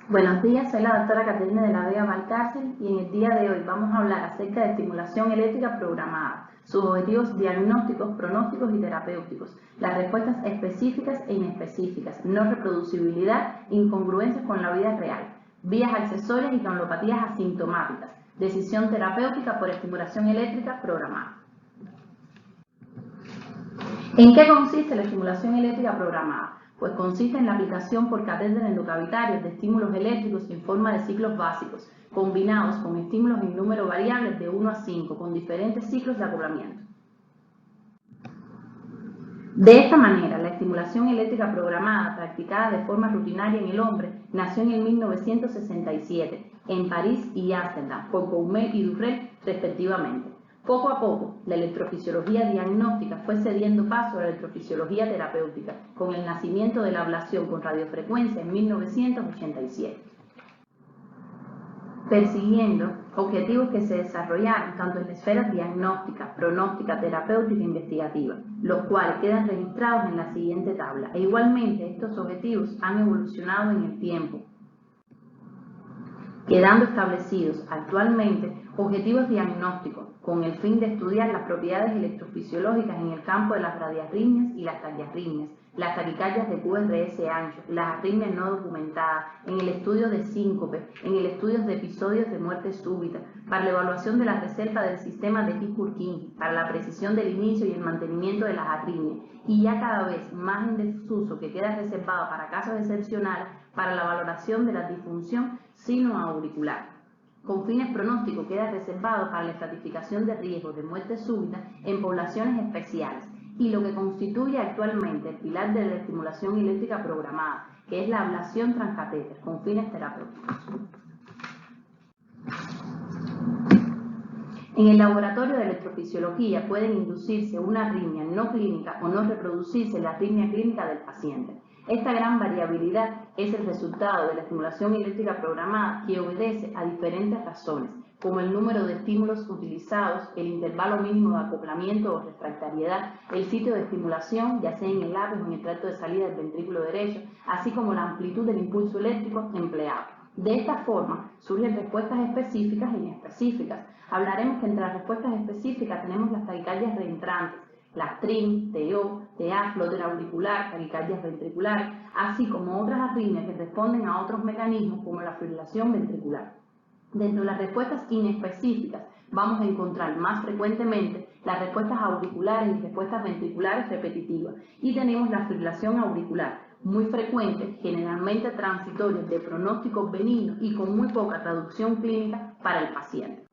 Buenos días, soy la doctora Caterina de la Vega Valcárcel y en el día de hoy vamos a hablar acerca de estimulación eléctrica programada, sus objetivos diagnósticos, pronósticos y terapéuticos, las respuestas específicas e inespecíficas, no reproducibilidad, incongruencias con la vida real, vías accesorias y neuropatías asintomáticas, decisión terapéutica por estimulación eléctrica programada. ¿En qué consiste la estimulación eléctrica programada? Pues consiste en la aplicación por catéteres endocavitarios de estímulos eléctricos en forma de ciclos básicos, combinados con estímulos en número variable de 1 a 5, con diferentes ciclos de acoplamiento. De esta manera, la estimulación eléctrica programada, practicada de forma rutinaria en el hombre, nació en el 1967, en París y Ámsterdam, por Coumel y Durrell, respectivamente. Poco a poco, la electrofisiología diagnóstica fue cediendo paso a la electrofisiología terapéutica, con el nacimiento de la ablación con radiofrecuencia en 1987. Persiguiendo objetivos que se desarrollaron tanto en la esfera diagnóstica, pronóstica, terapéutica e investigativa, los cuales quedan registrados en la siguiente tabla. E igualmente, estos objetivos han evolucionado en el tiempo, quedando establecidos actualmente objetivos diagnósticos con el fin de estudiar las propiedades electrofisiológicas en el campo de las bradiarritmias y las taquiarritmias, las taquicardias de QRS ancho, las arritmias no documentadas, en el estudio de síncope, en el estudio de episodios de muerte súbita, para la evaluación de la reserva del sistema de His-Purkinje, para la precisión del inicio y el mantenimiento de las arritmias, y ya cada vez más en desuso que queda reservado para casos excepcionales para la valoración de la disfunción sinoauricular. Con fines pronósticos queda reservado para la estratificación de riesgos de muerte súbita en poblaciones especiales y lo que constituye actualmente el pilar de la estimulación eléctrica programada, que es la ablación transcatéter con fines terapéuticos. En el laboratorio de electrofisiología pueden inducirse una arritmia no clínica o no reproducirse la arritmia clínica del paciente. Esta gran variabilidad es el resultado de la estimulación eléctrica programada que obedece a diferentes razones, como el número de estímulos utilizados, el intervalo mínimo de acoplamiento o refractariedad, el sitio de estimulación, ya sea en el lápiz o en el tracto de salida del ventrículo derecho, así como la amplitud del impulso eléctrico empleado. De esta forma surgen respuestas específicas e inespecíficas. Hablaremos que entre las respuestas específicas tenemos las taquicardias reentrantes, las TRIM, TO, TA, flóter auricular, taquicardias ventriculares, así como otras arritmias que responden a otros mecanismos como la fibrilación ventricular. Dentro de las respuestas inespecíficas vamos a encontrar más frecuentemente las respuestas auriculares y respuestas ventriculares repetitivas y tenemos la fibrilación auricular, muy frecuente, generalmente transitoria, de pronóstico benigno y con muy poca traducción clínica para el paciente.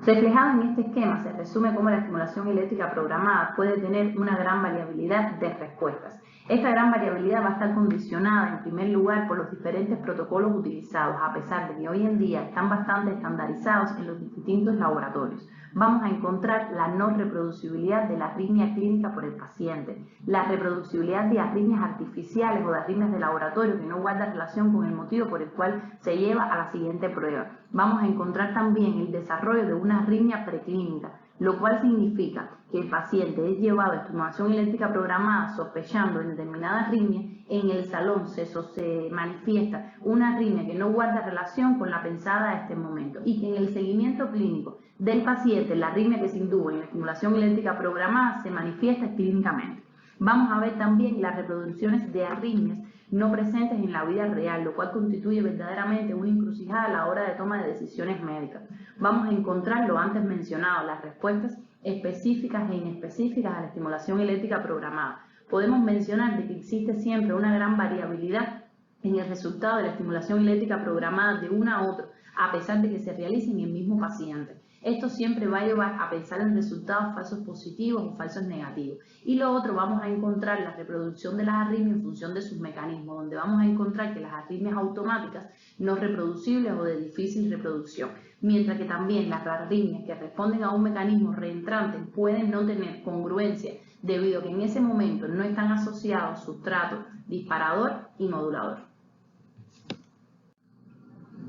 Reflejado en este esquema se resume cómo la estimulación eléctrica programada puede tener una gran variabilidad de respuestas. Esta gran variabilidad va a estar condicionada en primer lugar por los diferentes protocolos utilizados, a pesar de que hoy en día están bastante estandarizados en los distintos laboratorios. Vamos a encontrar la no reproducibilidad de la arritmia clínica por el paciente, la reproducibilidad de arritmias artificiales o de arritmias de laboratorio que no guarda relación con el motivo por el cual se lleva a la siguiente prueba. Vamos a encontrar también el desarrollo de una arritmia preclínica, lo cual significa que el paciente es llevado a estimulación eléctrica programada sospechando en determinada arritmia, en el salón se manifiesta una arritmia que no guarda relación con la pensada a este momento y que en el seguimiento clínico del paciente la arritmia que se indujo en la estimulación eléctrica programada se manifiesta clínicamente. Vamos a ver también las reproducciones de arritmias no presentes en la vida real, lo cual constituye verdaderamente una encrucijada a la hora de toma de decisiones médicas. Vamos a encontrar lo antes mencionado, las respuestas específicas e inespecíficas a la estimulación eléctrica programada. Podemos mencionar de que existe siempre una gran variabilidad en el resultado de la estimulación eléctrica programada de uno a otro, a pesar de que se realice en el mismo paciente. Esto siempre va a llevar a pensar en resultados falsos positivos o falsos negativos. Y lo otro, vamos a encontrar la reproducción de las arritmias en función de sus mecanismos, donde vamos a encontrar que las arritmias automáticas no reproducibles o de difícil reproducción, mientras que también las arritmias que responden a un mecanismo reentrante pueden no tener congruencia debido a que en ese momento no están asociados sustrato, disparador y modulador.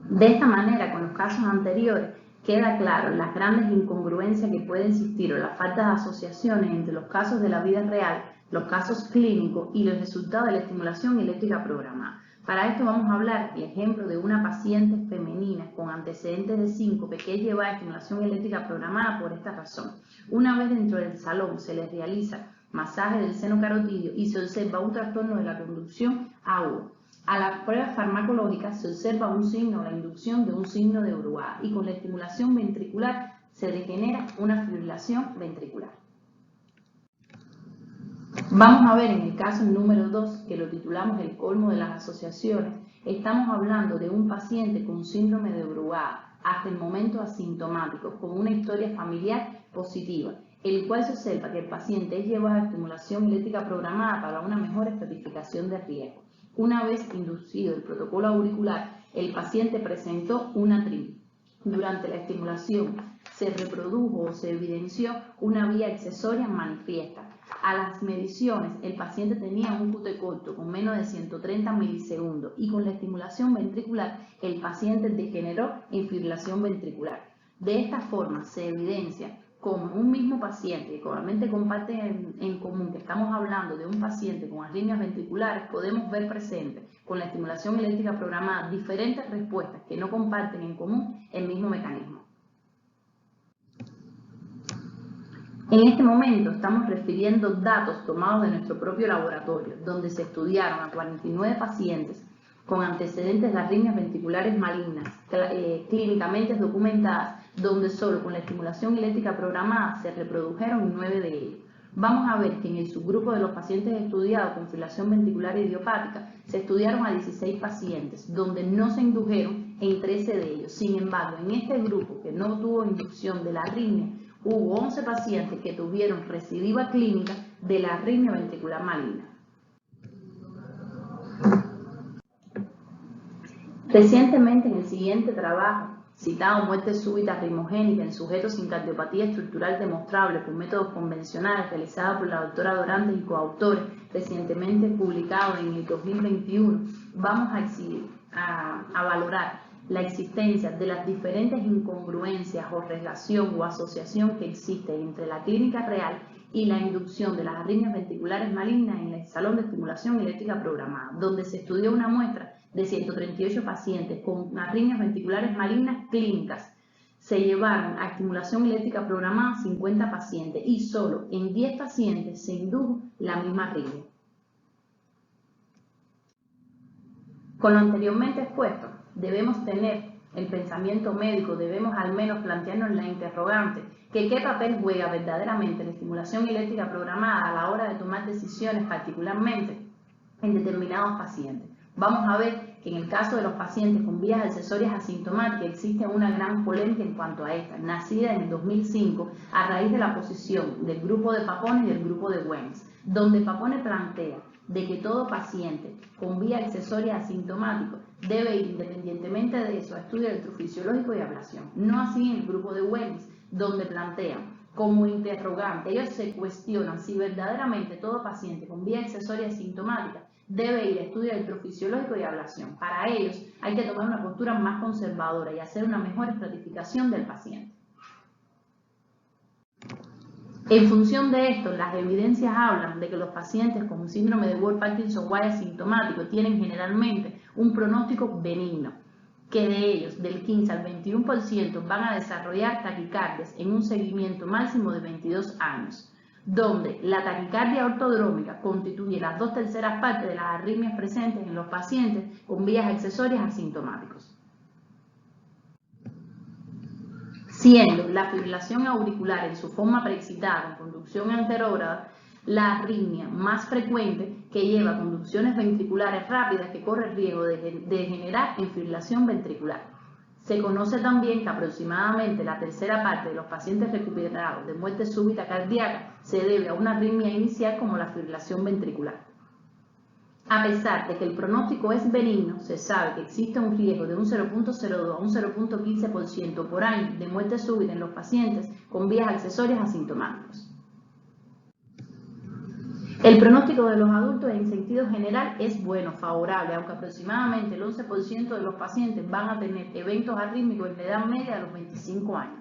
De esta manera, con los casos anteriores, queda claro las grandes incongruencias que pueden existir o la falta de asociaciones entre los casos de la vida real, los casos clínicos y los resultados de la estimulación eléctrica programada. Para esto vamos a hablar el ejemplo de una paciente femenina con antecedentes de síncope que es llevada a estimulación eléctrica programada por esta razón. Una vez dentro del salón se le realiza masaje del seno carotidio y se observa un trastorno de la conducción agudo. A las pruebas farmacológicas se observa un signo, la inducción de un signo de Brugada, y con la estimulación ventricular se degenera una fibrilación ventricular. Vamos a ver en el caso número 2, que lo titulamos el colmo de las asociaciones. Estamos hablando de un paciente con síndrome de Brugada, hasta el momento asintomático, con una historia familiar positiva, el cual se observa que el paciente es llevado a estimulación eléctrica programada para una mejor estratificación de riesgo. Una vez inducido el protocolo auricular, el paciente presentó una TRIM. Durante la estimulación se reprodujo o se evidenció una vía accesoria manifiesta. A las mediciones, el paciente tenía un QT corto con menos de 130 milisegundos y con la estimulación ventricular, el paciente degeneró en fibrilación ventricular. De esta forma se evidencia como un mismo paciente que probablemente comparte en común que estamos hablando de un paciente con arritmias ventriculares, podemos ver presente con la estimulación eléctrica programada diferentes respuestas que no comparten en común el mismo mecanismo. En este momento estamos refiriendo datos tomados de nuestro propio laboratorio, donde se estudiaron a 49 pacientes con antecedentes de arritmias ventriculares malignas, clínicamente documentadas, donde solo con la estimulación eléctrica programada se reprodujeron 9 de ellos. Vamos a ver que en el subgrupo de los pacientes estudiados con fibrilación ventricular idiopática se estudiaron a 16 pacientes, donde no se indujeron en 13 de ellos. Sin embargo, en este grupo que no tuvo inducción de la arritmia, hubo 11 pacientes que tuvieron recidiva clínica de la arritmia ventricular maligna. Recientemente, en el siguiente trabajo, citado muerte súbita arritmogénica en sujetos sin cardiopatía estructural demostrable por métodos convencionales, realizado por la doctora Dorantes y coautores, recientemente publicado en el 2021, vamos a valorar la existencia de las diferentes incongruencias o relación o asociación que existe entre la clínica real y la inducción de las arritmias ventriculares malignas en el salón de estimulación eléctrica programada, donde se estudió una muestra de 138 pacientes con arritmias ventriculares malignas clínicas. Se llevaron a estimulación eléctrica programada 50 pacientes y solo en 10 pacientes se indujo la misma arritmia. Con lo anteriormente expuesto, debemos tener el pensamiento médico, debemos al menos plantearnos la interrogante que qué papel juega verdaderamente la estimulación eléctrica programada a la hora de tomar decisiones, particularmente en determinados pacientes. Vamos a ver que en el caso de los pacientes con vías accesorias asintomáticas existe una gran polémica en cuanto a esta, nacida en el 2005 a raíz de la posición del grupo de Papone y del grupo de Wentz, donde Papone plantea de que todo paciente con vía accesoria asintomático debe ir independientemente de eso a estudio electrofisiológico y ablación. No así en el grupo de Wentz, donde plantean como interrogante, ellos se cuestionan si verdaderamente todo paciente con vía accesoria asintomática debe ir a estudio electrofisiológico y ablación. Para ellos hay que tomar una postura más conservadora y hacer una mejor estratificación del paciente. En función de esto, las evidencias hablan de que los pacientes con síndrome de Wolff-Parkinson-White asintomático tienen generalmente un pronóstico benigno, que de ellos, del 15 al 21%, van a desarrollar taquicardias en un seguimiento máximo de 22 años, donde la taquicardia ortodrómica constituye las 2/3 partes de las arritmias presentes en los pacientes con vías accesorias asintomáticos. Siendo la fibrilación auricular en su forma preexcitada con conducción anterógrada la arritmia más frecuente que lleva conducciones ventriculares rápidas que corre el riesgo de generar en fibrilación ventricular. Se conoce también que aproximadamente la 1/3 parte de los pacientes recuperados de muerte súbita cardíaca se debe a una arritmia inicial como la fibrilación ventricular. A pesar de que el pronóstico es benigno, se sabe que existe un riesgo de un 0.02 a un 0.15% por año de muerte súbita en los pacientes con vías accesorias asintomáticos. El pronóstico de los adultos en sentido general es bueno, favorable, aunque aproximadamente el 11% de los pacientes van a tener eventos arrítmicos en la edad media de los 25 años.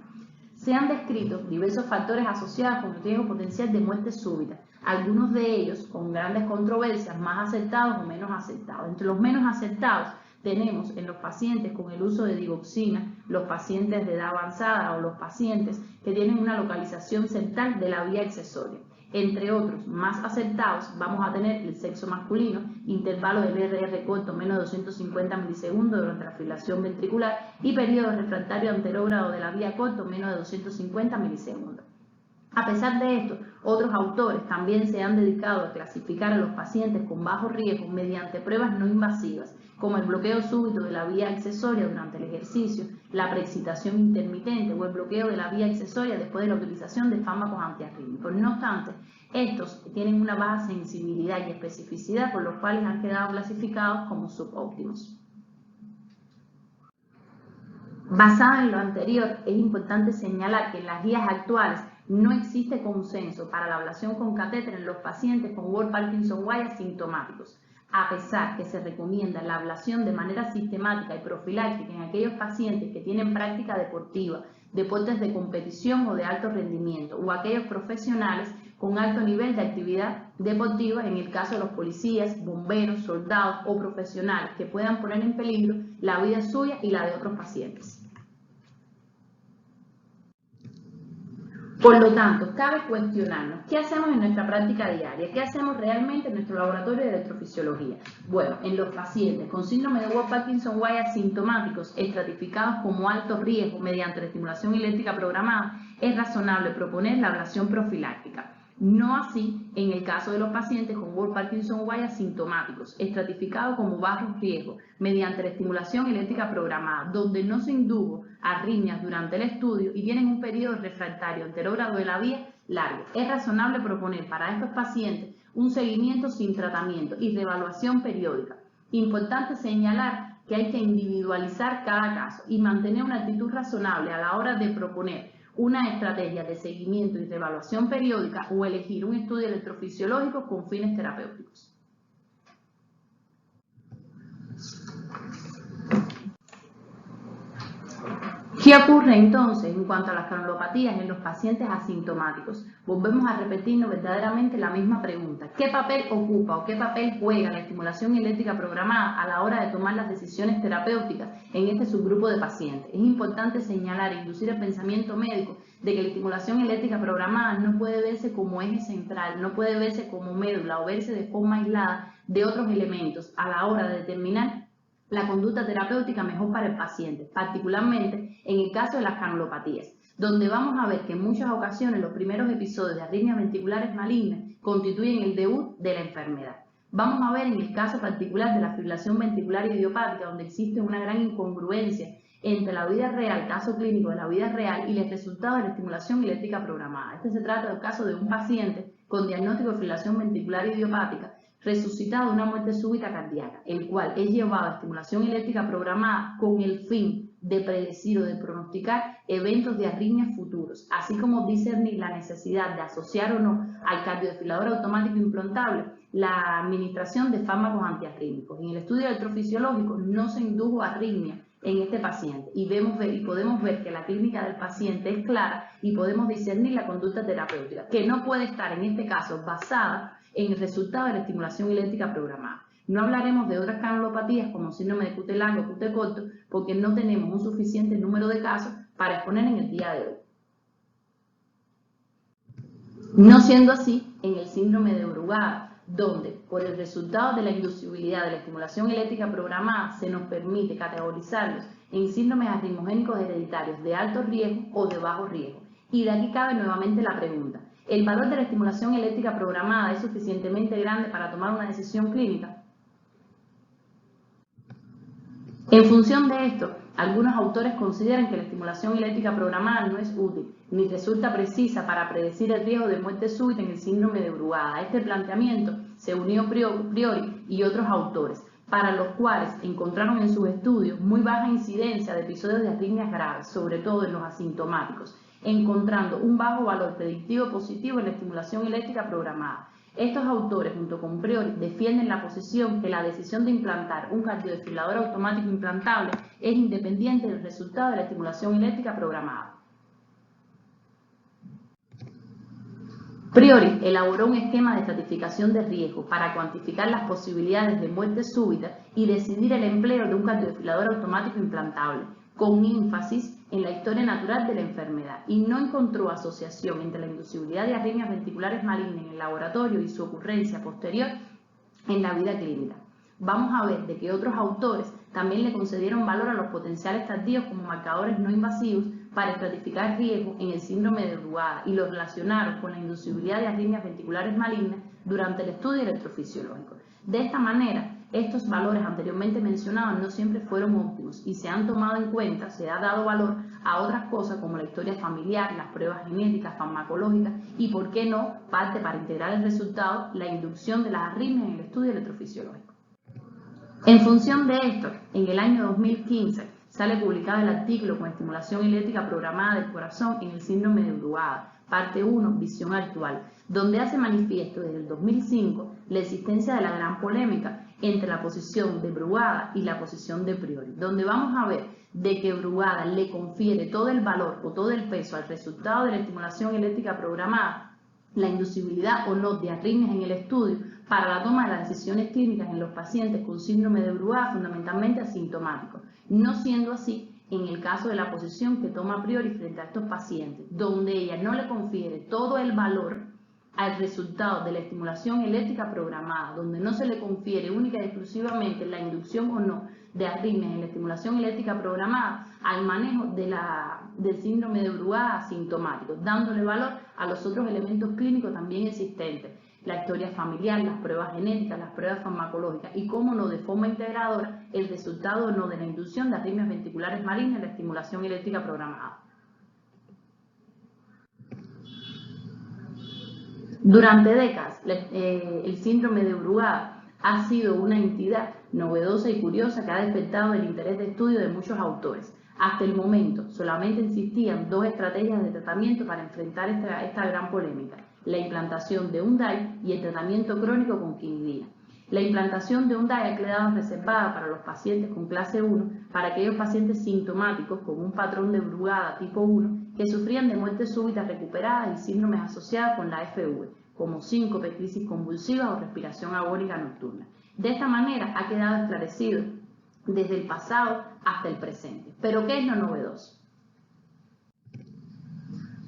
Se han descrito diversos factores asociados con el riesgo potencial de muerte súbita. algunos de ellos con grandes controversias, más aceptados o menos aceptados. Entre los menos aceptados tenemos en los pacientes con el uso de digoxina, los pacientes de edad avanzada o los pacientes que tienen una localización central de la vía accesoria. Entre otros más aceptados vamos a tener el sexo masculino, intervalo del RR corto menos de 250 milisegundos durante la fibrilación ventricular y periodo refractario anterógrado de la vía corto menos de 250 milisegundos. A pesar de esto, otros autores también se han dedicado a clasificar a los pacientes con bajo riesgo mediante pruebas no invasivas, como el bloqueo súbito de la vía accesoria durante el ejercicio, la preexcitación intermitente o el bloqueo de la vía accesoria después de la utilización de fármacos antiarrítmicos. No obstante, estos tienen una baja sensibilidad y especificidad, por lo cuales han quedado clasificados como subóptimos. Basado en lo anterior, es importante señalar que en las guías actuales no existe consenso para la ablación con catéter en los pacientes con Wolff-Parkinson-White asintomáticos, a pesar que se recomienda la ablación de manera sistemática y profiláctica en aquellos pacientes que tienen práctica deportiva, deportes de competición o de alto rendimiento, o aquellos profesionales con alto nivel de actividad deportiva, en el caso de los policías, bomberos, soldados o profesionales que puedan poner en peligro la vida suya y la de otros pacientes. Por lo tanto, cabe cuestionarnos, ¿qué hacemos en nuestra práctica diaria? ¿Qué hacemos realmente en nuestro laboratorio de electrofisiología? Bueno, en los pacientes con síndrome de Wolff-Parkinson-White asintomáticos estratificados como alto riesgo mediante la estimulación eléctrica programada, es razonable proponer la ablación profiláctica. No así en el caso de los pacientes con Wolff-Parkinson-White asintomáticos, estratificados como bajo riesgo mediante la estimulación eléctrica programada, donde no se indujo arritmias durante el estudio y tienen un periodo refractario anterógrado de la vía largo. Es razonable proponer para estos pacientes un seguimiento sin tratamiento y reevaluación periódica. Importante señalar que hay que individualizar cada caso y mantener una actitud razonable a la hora de proponer una estrategia de seguimiento y reevaluación periódica o elegir un estudio electrofisiológico con fines terapéuticos. ¿Qué ocurre entonces en cuanto a las granulopatías en los pacientes asintomáticos? Volvemos a repetirnos verdaderamente la misma pregunta. ¿Qué papel ocupa o qué papel juega la estimulación eléctrica programada a la hora de tomar las decisiones terapéuticas en este subgrupo de pacientes? Es importante señalar e inducir el pensamiento médico de que la estimulación eléctrica programada no puede verse como eje central, no puede verse como médula o verse de forma aislada de otros elementos a la hora de determinar la conducta terapéutica mejor para el paciente, particularmente en el caso de las granulopatías, donde vamos a ver que en muchas ocasiones los primeros episodios de arritmias ventriculares malignas constituyen el debut de la enfermedad. Vamos a ver en el caso particular de la fibrilación ventricular idiopática, donde existe una gran incongruencia entre la vida real, caso clínico de la vida real, y el resultado de la estimulación eléctrica programada. Este se trata del caso de un paciente con diagnóstico de fibrilación ventricular idiopática resucitado de una muerte súbita cardíaca, el cual es llevado a estimulación eléctrica programada con el fin de predecir o de pronosticar eventos de arritmias futuros, así como discernir la necesidad de asociar o no al cardiodesfibrilador automático implantable la administración de fármacos antiarrítmicos. En el estudio electrofisiológico no se indujo arritmia en este paciente y podemos ver que la clínica del paciente es clara y podemos discernir la conducta terapéutica, que no puede estar en este caso basada en el resultado de la estimulación eléctrica programada. No hablaremos de otras granulopatías como síndrome de QT largo o QT corto porque no tenemos un suficiente número de casos para exponer en el día de hoy. No siendo así en el síndrome de Brugada, donde por el resultado de la inducibilidad de la estimulación eléctrica programada se nos permite categorizarlos en síndromes arritmogénicos hereditarios de alto riesgo o de bajo riesgo. Y de aquí cabe nuevamente la pregunta: ¿el valor de la estimulación eléctrica programada es suficientemente grande para tomar una decisión clínica? En función de esto, algunos autores consideran que la estimulación eléctrica programada no es útil ni resulta precisa para predecir el riesgo de muerte súbita en el síndrome de Brugada. A este planteamiento se unió Priori y otros autores, para los cuales encontraron en sus estudios muy baja incidencia de episodios de arritmias graves, sobre todo en los asintomáticos, encontrando un bajo valor predictivo positivo en la estimulación eléctrica programada. Estos autores, junto con Priori, defienden la posición que la decisión de implantar un cardiodesfibrilador automático implantable es independiente del resultado de la estimulación eléctrica programada. Priori elaboró un esquema de estratificación de riesgo para cuantificar las posibilidades de muerte súbita y decidir el empleo de un cardiofibrilador automático implantable, con énfasis en la historia natural de la enfermedad, y no encontró asociación entre la inducibilidad de arritmias ventriculares malignas en el laboratorio y su ocurrencia posterior en la vida clínica. Vamos a ver de que otros autores también le concedieron valor a los potenciales tardíos como marcadores no invasivos para estratificar riesgo en el síndrome de Brugada y lo relacionaron con la inducibilidad de arritmias ventriculares malignas durante el estudio electrofisiológico. De esta manera, estos valores anteriormente mencionados no siempre fueron óptimos y se han tomado en cuenta, se ha dado valor a otras cosas como la historia familiar, las pruebas genéticas, farmacológicas y, por qué no, parte para integrar el resultado, la inducción de las arritmias en el estudio electrofisiológico. En función de esto, en el año 2015 sale publicado el artículo con estimulación eléctrica programada del corazón en el síndrome de Brugada, parte 1, visión actual, donde hace manifiesto desde el 2005 la existencia de la gran polémica entre la posición de Brugada y la posición de Priori, donde vamos a ver de que Brugada le confiere todo el valor o todo el peso al resultado de la estimulación eléctrica programada, la inducibilidad o no de arritmias en el estudio para la toma de las decisiones clínicas en los pacientes con síndrome de Brugada fundamentalmente asintomáticos, no siendo así en el caso de la posición que toma Priori frente a estos pacientes, donde ella no le confiere todo el valor al resultado de la estimulación eléctrica programada, donde no se le confiere única y exclusivamente la inducción o no de arritmias en la estimulación eléctrica programada al manejo del síndrome de Brugada asintomático, dándole valor a los otros elementos clínicos también existentes, la historia familiar, las pruebas genéticas, las pruebas farmacológicas y, cómo no, de forma integradora, el resultado o no de la inducción de arritmias ventriculares malignas en la estimulación eléctrica programada. Durante décadas, el síndrome de Brugada ha sido una entidad novedosa y curiosa que ha despertado el interés de estudio de muchos autores. Hasta el momento, solamente existían dos estrategias de tratamiento para enfrentar esta gran polémica: la implantación de un DAI y el tratamiento crónico con quinidina. La implantación de un DAI ha quedado reservada para los pacientes con clase 1, para aquellos pacientes sintomáticos con un patrón de Brugada tipo 1 que sufrían de muerte súbita recuperada y síndromes asociados con la FV, como síncope, crisis convulsiva o respiración agónica nocturna. De esta manera ha quedado esclarecido desde el pasado hasta el presente. ¿Pero qué es lo novedoso?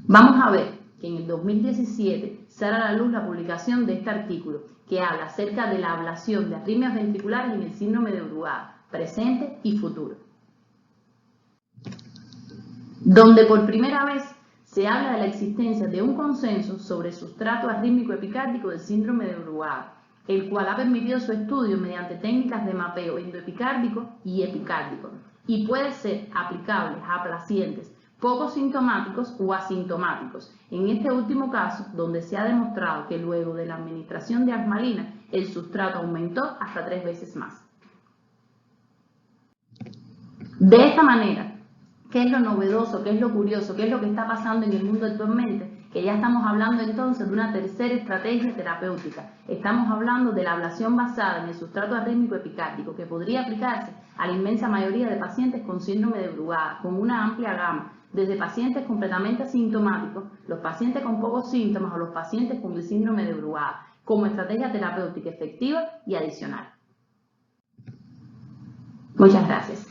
Vamos a ver que en el 2017 sale a la luz la publicación de este artículo que habla acerca de la ablación de arritmias ventriculares en el síndrome de Brugada, presente y futuro, donde por primera vez se habla de la existencia de un consenso sobre el sustrato arrítmico epicárdico del síndrome de Brugada, el cual ha permitido su estudio mediante técnicas de mapeo endoepicárdico y epicárdico, y puede ser aplicable a pacientes poco sintomáticos o asintomáticos. En este último caso, donde se ha demostrado que luego de la administración de asmalina, el sustrato aumentó hasta 3 veces más. De esta manera, ¿qué es lo novedoso? ¿Qué es lo curioso? ¿Qué es lo que está pasando en el mundo actualmente? Que ya estamos hablando entonces de una tercera estrategia terapéutica. Estamos hablando de la ablación basada en el sustrato arrítmico epicárdico, que podría aplicarse a la inmensa mayoría de pacientes con síndrome de Brugada, con una amplia gama, desde pacientes completamente asintomáticos, los pacientes con pocos síntomas o los pacientes con el síndrome de Brugada, como estrategia terapéutica efectiva y adicional. Muchas gracias.